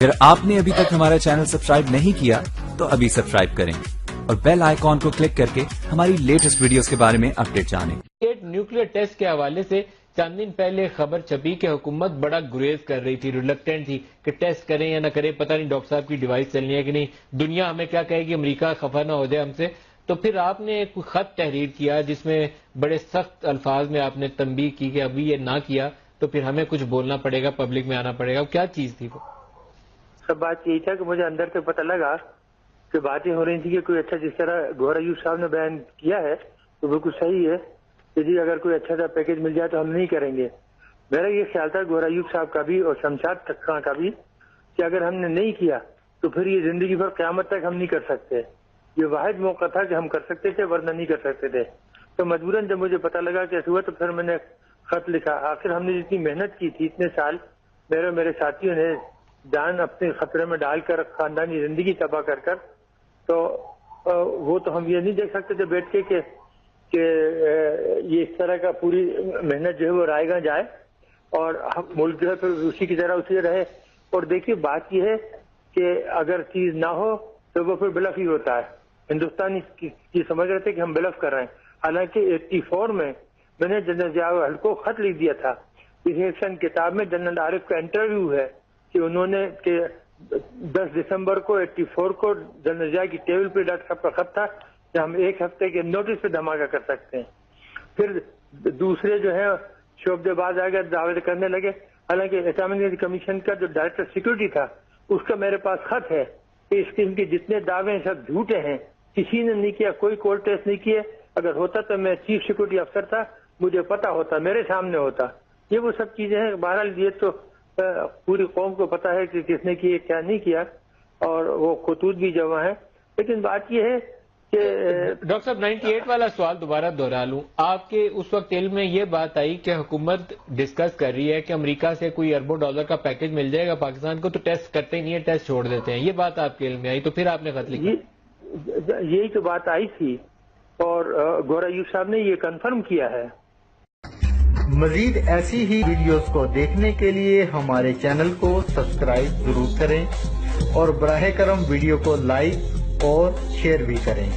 اگر آپ نے ابھی تک ہمارا چینل سبسکرائب نہیں کیا تو ابھی سبسکرائب کریں اور بیل آئیکن کو کلک کر کے ہماری لیٹسٹ ویڈیوز کے بارے میں اپڈیٹ جانیں۔ نیوکلیئر ٹیسٹ کے حوالے سے چند دن پہلے خبر چھپی کہ حکومت بڑا گریز کر رہی تھی، ریلکٹنٹ تھی کہ ٹیسٹ کریں یا نہ کریں، پتہ نہیں ڈاکٹر صاحب کی ڈیوائس چلنی ہے کہ نہیں، دنیا ہمیں کیا کہے گی، امریکہ خفا نہ ہو جائے ہم سے۔ تو پھر آپ نے ایک خط تحریر کیا جس میں بڑے سخت الفاظ میں آپ نے تنبیہ کی کہ ابھی یہ نہ کیا تو پھر ہمیں کچھ بولنا پڑے گا، پبلک میں آنا پڑے گا۔ کیا چیز تھی وہ؟ سب بات یہی تھا کہ مجھے اندر سے پتہ لگا کہ باتیں ہو رہی تھی کہ کوئی اچھا، جس طرح گوہر ایوب صاحب نے بیان کیا ہے تو بالکل صحیح ہے کہ جی اگر کوئی اچھا سا پیکج مل جائے تو ہم نہیں کریں گے۔ میرا یہ خیال تھا گوہر ایوب صاحب کا بھی اور شمشاد خاں کا بھی کہ اگر ہم نے نہیں کیا تو پھر یہ زندگی بھر قیامت تک ہم نہیں کر سکتے۔ یہ واحد موقع تھا کہ ہم کر سکتے تھے ورنہ نہیں کر سکتے تھے۔ تو مجبوراً جب مجھے پتہ لگا کہ ایسا ہوا تو پھر میں نے خط لکھا۔ آخر ہم نے جتنی محنت کی تھی اتنے سال، میرے ساتھیوں نے جان اپنے خطرے میں ڈال کر خاندانی زندگی تباہ کر کر، تو وہ تو ہم یہ نہیں دیکھ سکتے تھے بیٹھ کے کہ یہ اس طرح کا پوری محنت جو ہے وہ رائے گاں جائے اور ملک جو ہے پھر اسی کی طرح اسی رہے۔ اور دیکھیے بات یہ ہے کہ اگر چیز نہ ہو تو وہ پھر بلف ہی ہوتا ہے۔ ہندوستانی کی سمجھ رہے تھے کہ ہم بلف کر رہے ہیں، حالانکہ 84 میں نے جنرل ضیاء الحق کو خط لکھ دیا تھا۔ اس ایکشن کتاب میں جنرل عارف کا انٹرویو ہے کہ انہوں نے کہ 10 دسمبر کو 84 کو جنرل ضیاء کی ٹیبل پہ ڈاکٹر صاحب کا خط تھا کہ ہم ایک ہفتے کے نوٹس پہ دھماکہ کر سکتے ہیں۔ پھر دوسرے جو ہے شعبے باز آ گئے، دعوے کرنے لگے۔ حالانکہ اٹامک انرجی کمیشن کا جو ڈائریکٹر سیکورٹی تھا اس کا میرے پاس خط ہے کہ اس قسم کے جتنے دعوے ہیں سب جھوٹے ہیں، کسی نے نہیں کیا، کوئی کول ٹیسٹ نہیں کیے۔ اگر ہوتا تو میں چیف سیکورٹی افسر تھا، مجھے پتا ہوتا، میرے سامنے ہوتا۔ یہ وہ سب چیزیں ہیں۔ بہرحال یہ تو پوری قوم کو پتا ہے کہ کس نے کیا کیا نہیں کیا، اور وہ خطوط بھی جمع ہے۔ لیکن بات یہ ہے کہ ڈاکٹر صاحب 98 والا سوال دوبارہ دہرا لوں، آپ کے اس وقت علم میں یہ بات آئی کہ حکومت ڈسکس کر رہی ہے کہ امریکہ سے کوئی اربوں ڈالر کا پیکج مل جائے گا پاکستان کو تو ٹیسٹ کرتے ہی نہیں ہے، ٹیسٹ چھوڑ دیتے ہیں، یہ بات آپ کے علم میں آئی تو پھر آپ نے خط لکھا؟ یہی تو بات آئی تھی اور گوہر ایوب صاحب نے یہ کنفرم کیا ہے۔ مزید ایسی ہی ویڈیوز کو دیکھنے کے لیے ہمارے چینل کو سبسکرائب ضرور کریں اور براہ کرم ویڈیو کو لائک اور شیئر بھی کریں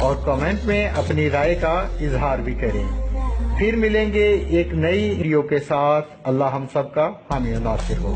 اور کمنٹ میں اپنی رائے کا اظہار بھی کریں۔ پھر ملیں گے ایک نئی ویڈیو کے ساتھ۔ اللہ ہم سب کا حامی و ناصر ہو۔